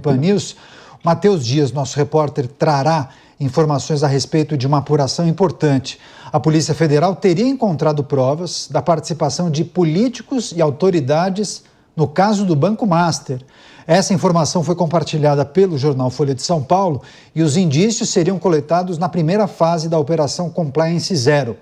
Pan News. Matheus Dias, nosso repórter, trará informações a respeito de uma apuração importante. A Polícia Federal teria encontrado provas da participação de políticos e autoridades no caso do Banco Master. Essa informação foi compartilhada pelo jornal Folha de São Paulo e os indícios seriam coletados na primeira fase da Operação Compliance Zero.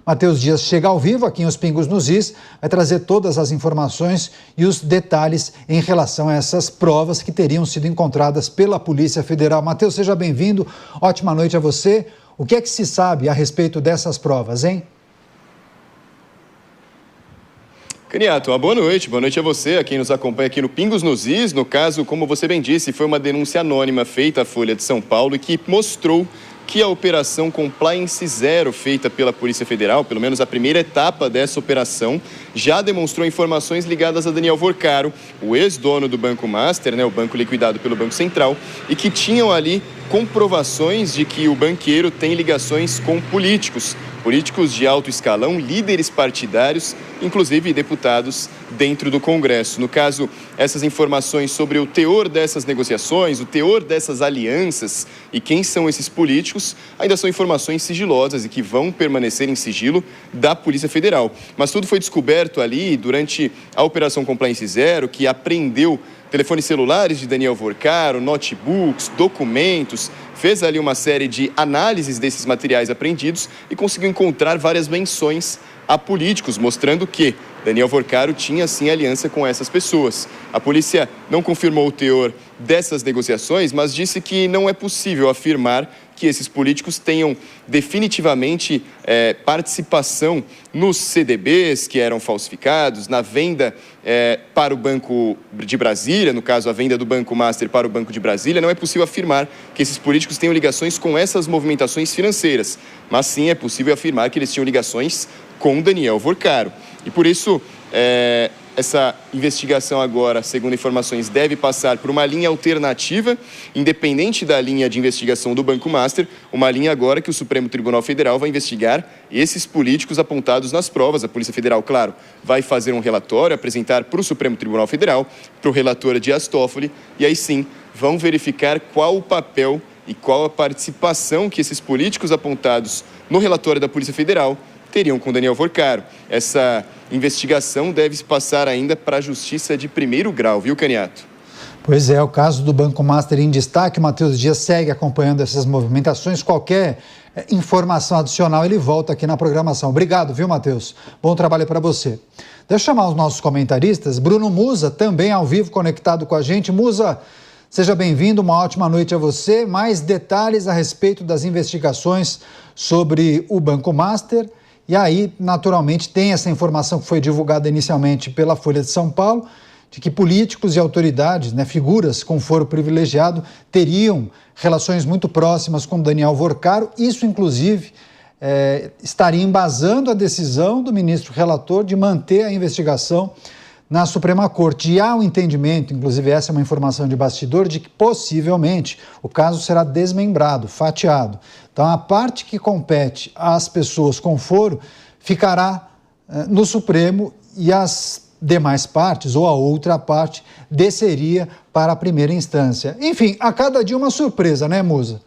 Matheus Dias chega ao vivo aqui em Os Pingos nos Is, vai trazer todas as informações e os detalhes em relação a essas provas que teriam sido encontradas pela Polícia Federal. Matheus, seja bem-vindo, ótima noite a você. O que é que se sabe a respeito dessas provas, hein? Caniato, uma boa noite a você, a quem nos acompanha aqui no Pingos nos Is. No caso, como você bem disse, foi uma denúncia anônima feita à Folha de São Paulo e que mostrou que a Operação Compliance Zero, feita pela Polícia Federal, pelo menos a primeira etapa dessa operação, já demonstrou informações ligadas a Daniel Vorcaro, o ex-dono do Banco Master, o banco liquidado pelo Banco Central, e que tinham ali comprovações de que o banqueiro tem ligações com políticos de alto escalão, líderes partidários, inclusive deputados dentro do Congresso. No caso, essas informações sobre o teor dessas negociações, o teor dessas alianças e quem são esses políticos, ainda são informações sigilosas e que vão permanecer em sigilo da Polícia Federal. Mas tudo foi descoberto ali durante a Operação Compliance Zero, que apreendeu telefones celulares de Daniel Vorcaro, notebooks, documentos, fez ali uma série de análises desses materiais apreendidos e conseguiu encontrar várias menções a políticos, mostrando que Daniel Vorcaro tinha, sim, aliança com essas pessoas. A polícia não confirmou o teor dessas negociações, mas disse que não é possível afirmar que esses políticos tenham definitivamente participação nos CDBs que eram falsificados, na venda para o Banco de Brasília, no caso a venda do Banco Master para o Banco de Brasília. Não é possível afirmar que esses políticos tenham ligações com essas movimentações financeiras, mas sim é possível afirmar que eles tinham ligações com Daniel Vorcaro. E por isso, essa investigação agora, segundo informações, deve passar por uma linha alternativa, independente da linha de investigação do Banco Master, uma linha agora que o Supremo Tribunal Federal vai investigar esses políticos apontados nas provas. A Polícia Federal, claro, vai fazer um relatório, apresentar para o Supremo Tribunal Federal, para o relator Dias Toffoli, e aí sim vão verificar qual o papel e qual a participação que esses políticos apontados no relatório da Polícia Federal teriam com Daniel Vorcaro. Essa investigação deve se passar ainda para a Justiça de primeiro grau, viu, Caniato? Pois é, o caso do Banco Master em destaque. O Matheus Dias segue acompanhando essas movimentações. Qualquer informação adicional, ele volta aqui na programação. Obrigado, viu, Matheus? Bom trabalho para você. Deixa eu chamar os nossos comentaristas. Bruno Musa, também ao vivo, conectado com a gente. Musa, seja bem-vindo, uma ótima noite a você. Mais detalhes a respeito das investigações sobre o Banco Master. E aí, naturalmente, tem essa informação que foi divulgada inicialmente pela Folha de São Paulo, de que políticos e autoridades, figuras com foro privilegiado, teriam relações muito próximas com Daniel Vorcaro. Isso, inclusive, estaria embasando a decisão do ministro relator de manter a investigação na Suprema Corte. E há um entendimento, inclusive essa é uma informação de bastidor, de que possivelmente o caso será desmembrado, fatiado. Então a parte que compete às pessoas com foro ficará no Supremo e as demais partes, ou a outra parte, desceria para a primeira instância. Enfim, a cada dia uma surpresa, né, Musa?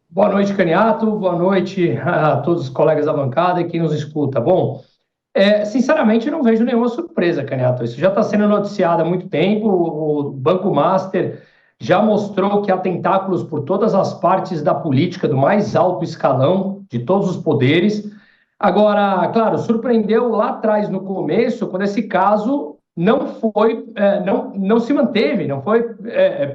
Boa noite, Caniato. Boa noite a todos os colegas da bancada e quem nos escuta. Bom, sinceramente, não vejo nenhuma surpresa, Caniato. Isso já está sendo noticiado há muito tempo. O Banco Master já mostrou que há tentáculos por todas as partes da política, do mais alto escalão, de todos os poderes. Agora, claro, surpreendeu lá atrás, no começo, quando esse caso não se manteve, não foi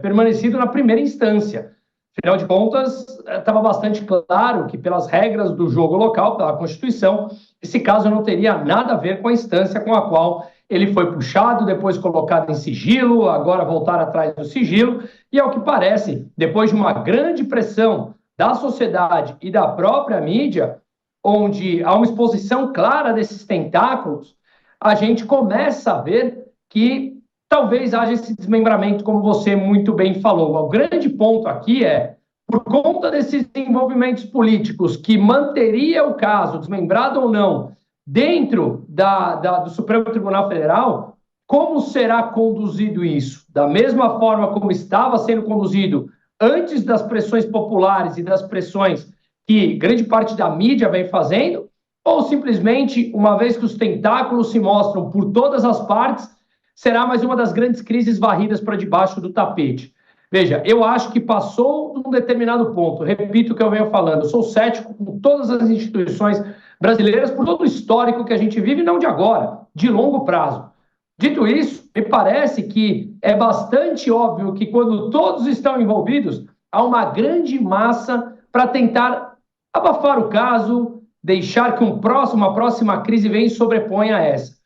permanecido na primeira instância. Afinal de contas, estava bastante claro que, pelas regras do jogo local, pela Constituição, esse caso não teria nada a ver com a instância com a qual ele foi puxado, depois colocado em sigilo, agora voltar atrás do sigilo. E, ao que parece, depois de uma grande pressão da sociedade e da própria mídia, onde há uma exposição clara desses tentáculos, a gente começa a ver que talvez haja esse desmembramento, como você muito bem falou. O grande ponto aqui é, por conta desses envolvimentos políticos que manteria o caso, desmembrado ou não, dentro do Supremo Tribunal Federal, como será conduzido isso? Da mesma forma como estava sendo conduzido antes das pressões populares e das pressões que grande parte da mídia vem fazendo? Ou simplesmente, uma vez que os tentáculos se mostram por todas as partes, será mais uma das grandes crises varridas para debaixo do tapete? Veja, eu acho que passou de um determinado ponto. Repito o que eu venho falando. Eu sou cético com todas as instituições brasileiras por todo o histórico que a gente vive, não de agora, de longo prazo. Dito isso, me parece que é bastante óbvio que quando todos estão envolvidos, há uma grande massa para tentar abafar o caso, deixar que uma próxima crise venha e sobreponha a essa.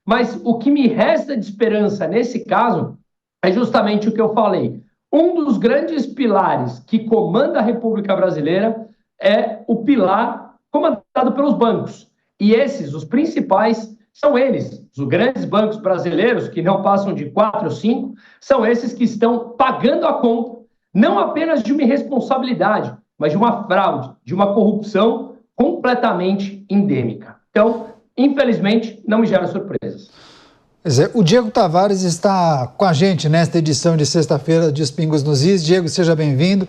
Mas o que me resta de esperança nesse caso é justamente o que eu falei. Um dos grandes pilares que comanda a República Brasileira é o pilar comandado pelos bancos. E esses, os principais, são eles. Os grandes bancos brasileiros, que não passam de 4 ou 5, são esses que estão pagando a conta, não apenas de uma irresponsabilidade, mas de uma fraude, de uma corrupção completamente endêmica. Então, infelizmente, não me gera surpresas. O Diego Tavares está com a gente nesta edição de sexta-feira de Pingos nos Is. Diego, seja bem-vindo.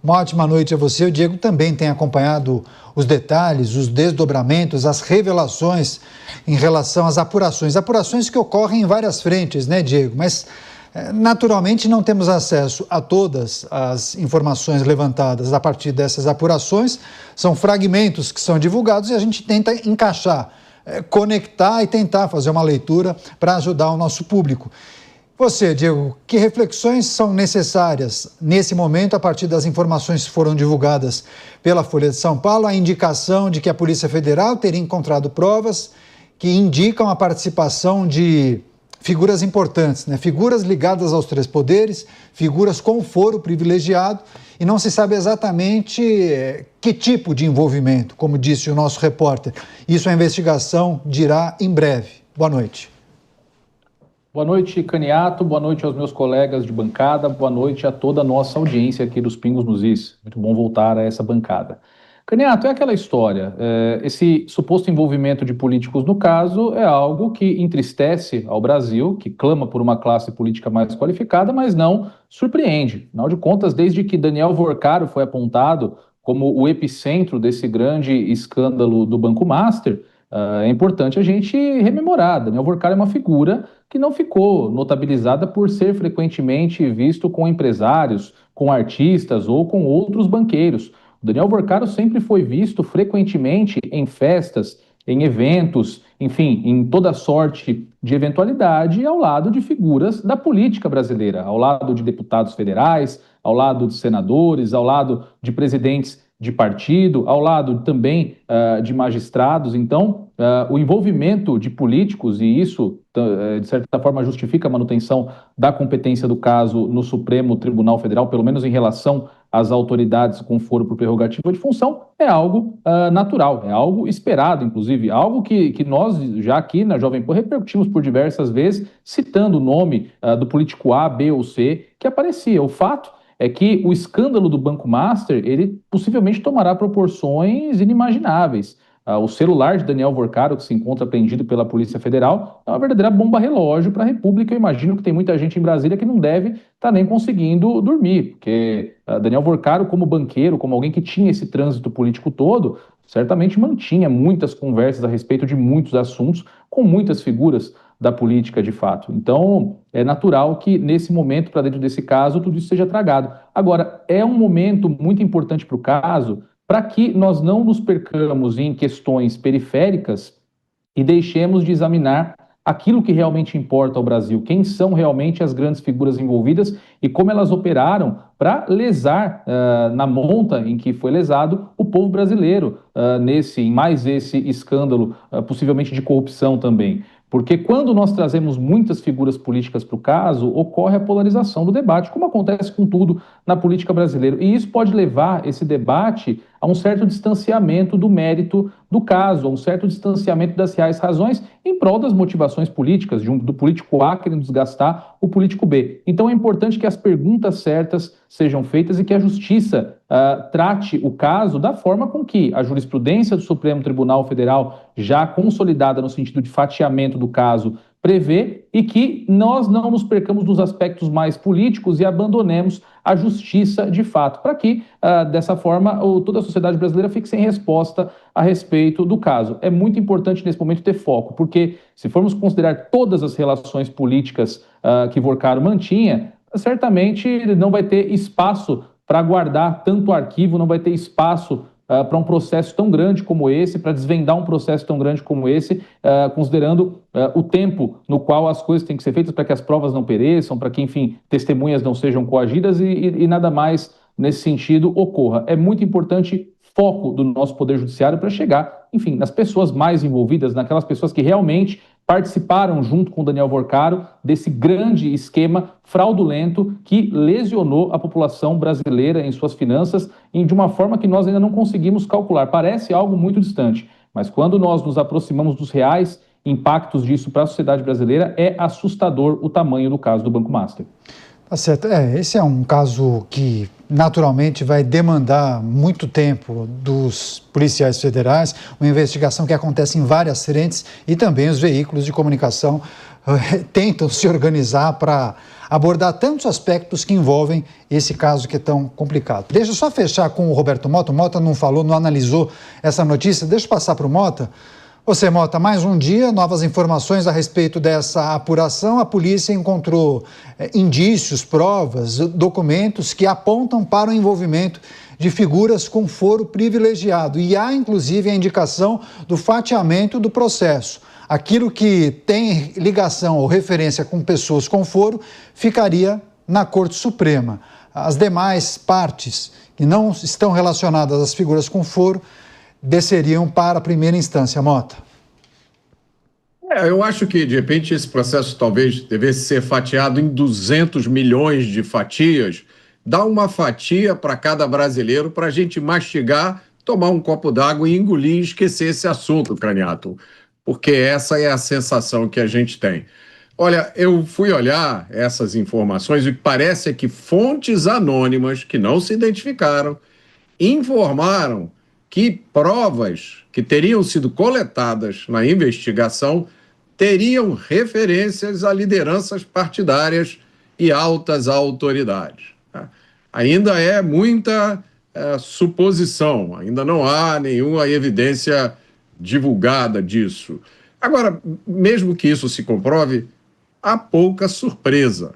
Uma ótima noite a você. O Diego também tem acompanhado os detalhes, os desdobramentos, as revelações em relação às apurações. Apurações que ocorrem em várias frentes, né, Diego? Mas, naturalmente, não temos acesso a todas as informações levantadas a partir dessas apurações. São fragmentos que são divulgados e a gente tenta encaixar, conectar e tentar fazer uma leitura para ajudar o nosso público. Você, Diego, que reflexões são necessárias nesse momento a partir das informações que foram divulgadas pela Folha de São Paulo, a indicação de que a Polícia Federal teria encontrado provas que indicam a participação de figuras importantes, né? Figuras ligadas aos 3 poderes, figuras com foro privilegiado, e não se sabe exatamente que tipo de envolvimento, como disse o nosso repórter. Isso a investigação dirá em breve. Boa noite. Boa noite, Caniato. Boa noite aos meus colegas de bancada. Boa noite a toda a nossa audiência aqui dos Pingos nos Is. Muito bom voltar a essa bancada. Caniato, é aquela história. Esse suposto envolvimento de políticos no caso é algo que entristece ao Brasil, que clama por uma classe política mais qualificada, mas não surpreende. Afinal de contas, desde que Daniel Worcaro foi apontado como o epicentro desse grande escândalo do Banco Master, é importante a gente rememorar. Daniel Worcaro é uma figura que não ficou notabilizada por ser frequentemente visto com empresários, com artistas ou com outros banqueiros. O Daniel Worcaro sempre foi visto frequentemente em festas, em eventos, enfim, em toda sorte de eventualidade ao lado de figuras da política brasileira, ao lado de deputados federais, ao lado de senadores, ao lado de presidentes de partido, ao lado também de magistrados. Então, o envolvimento de políticos, e isso, de certa forma, justifica a manutenção da competência do caso no Supremo Tribunal Federal, pelo menos em relação às autoridades com foro por prerrogativa de função, é algo natural, é algo esperado, inclusive, algo que nós já aqui na Jovem Pan repercutimos por diversas vezes, citando o nome do político A, B ou C que aparecia. O fato é que o escândalo do Banco Master, ele possivelmente tomará proporções inimagináveis. O celular de Daniel Worcaro, que se encontra apreendido pela Polícia Federal, é uma verdadeira bomba-relógio para a República. Eu imagino que tem muita gente em Brasília que não deve estar nem conseguindo dormir, porque Daniel Worcaro, como banqueiro, como alguém que tinha esse trânsito político todo, certamente mantinha muitas conversas a respeito de muitos assuntos com muitas figuras da política de fato. Então, é natural que nesse momento, para dentro desse caso, tudo isso seja tragado. Agora, é um momento muito importante para o caso, para que nós não nos percamos em questões periféricas e deixemos de examinar aquilo que realmente importa ao Brasil, quem são realmente as grandes figuras envolvidas e como elas operaram para lesar, na monta em que foi lesado, o povo brasileiro, em mais esse escândalo, possivelmente de corrupção também. Porque quando nós trazemos muitas figuras políticas para o caso, ocorre a polarização do debate, como acontece com tudo na política brasileira. E isso pode levar esse debate a um certo distanciamento do mérito do caso, a um certo distanciamento das reais razões em prol das motivações políticas, do político A querendo desgastar o político B. Então é importante que as perguntas certas sejam feitas e que a justiça trate o caso da forma com que a jurisprudência do Supremo Tribunal Federal, já consolidada no sentido de fatiamento do caso, prevê e que nós não nos percamos nos aspectos mais políticos e abandonemos a justiça de fato, para que, dessa forma, toda a sociedade brasileira fique sem resposta a respeito do caso. É muito importante nesse momento ter foco, porque se formos considerar todas as relações políticas que Vorcaro mantinha, certamente não vai ter espaço para guardar tanto arquivo, não vai ter espaço para um processo tão grande como esse, para desvendar um processo tão grande como esse, considerando o tempo no qual as coisas têm que ser feitas para que as provas não pereçam, para que, enfim, testemunhas não sejam coagidas e nada mais nesse sentido ocorra. É muito importante foco do nosso Poder Judiciário para chegar, enfim, nas pessoas mais envolvidas, naquelas pessoas que realmente participaram, junto com Daniel Vorcaro, desse grande esquema fraudulento que lesionou a população brasileira em suas finanças de uma forma que nós ainda não conseguimos calcular. Parece algo muito distante, mas quando nós nos aproximamos dos reais impactos disso para a sociedade brasileira, é assustador o tamanho do caso do Banco Master. Tá certo. Esse é um caso que naturalmente vai demandar muito tempo dos policiais federais, uma investigação que acontece em várias frentes e também os veículos de comunicação tentam se organizar para abordar tantos aspectos que envolvem esse caso que é tão complicado. Deixa eu só fechar com o Roberto Mota. O Mota não falou, não analisou essa notícia. Deixa eu passar para o Mota. Você, Mota, mais um dia, novas informações a respeito dessa apuração. A polícia encontrou indícios, provas, documentos que apontam para o envolvimento de figuras com foro privilegiado. E há, inclusive, a indicação do fatiamento do processo. Aquilo que tem ligação ou referência com pessoas com foro ficaria na Corte Suprema. As demais partes que não estão relacionadas às figuras com foro desceriam para a primeira instância, Mota. Eu acho que, de repente, esse processo talvez devesse ser fatiado em 200 milhões de fatias. Dá uma fatia para cada brasileiro para a gente mastigar, tomar um copo d'água e engolir e esquecer esse assunto, Craniato. Porque essa é a sensação que a gente tem. Olha, eu fui olhar essas informações e parece que fontes anônimas, que não se identificaram, informaram que provas que teriam sido coletadas na investigação teriam referências a lideranças partidárias e altas autoridades. Ainda é muita suposição, ainda não há nenhuma evidência divulgada disso. Agora, mesmo que isso se comprove, há pouca surpresa,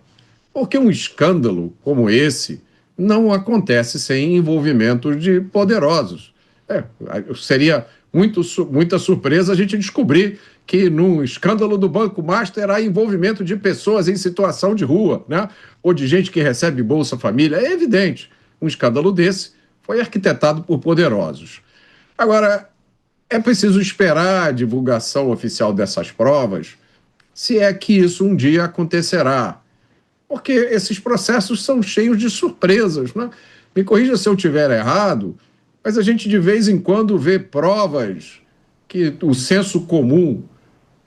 porque um escândalo como esse não acontece sem envolvimento de poderosos. Seria muita surpresa a gente descobrir que no escândalo do Banco Master há envolvimento de pessoas em situação de rua, né? Ou de gente que recebe Bolsa Família. É evidente, um escândalo desse foi arquitetado por poderosos. Agora, é preciso esperar a divulgação oficial dessas provas, se é que isso um dia acontecerá. Porque esses processos são cheios de surpresas, né? Me corrija se eu estiver errado, mas a gente de vez em quando vê provas que o senso comum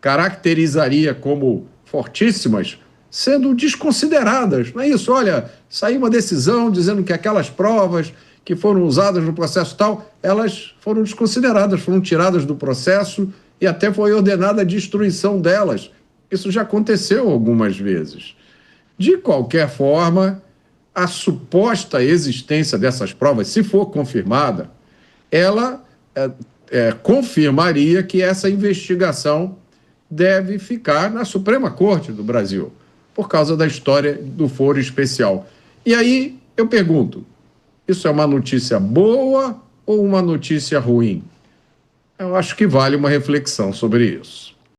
caracterizaria como fortíssimas, sendo desconsideradas. Não é isso? Olha, saiu uma decisão dizendo que aquelas provas que foram usadas no processo tal, elas foram desconsideradas, foram tiradas do processo e até foi ordenada a destruição delas. Isso já aconteceu algumas vezes. De qualquer forma, a suposta existência dessas provas, se for confirmada, ela confirmaria que essa investigação deve ficar na Suprema Corte do Brasil, por causa da história do foro especial. E aí eu pergunto, isso é uma notícia boa ou uma notícia ruim? Eu acho que vale uma reflexão sobre isso.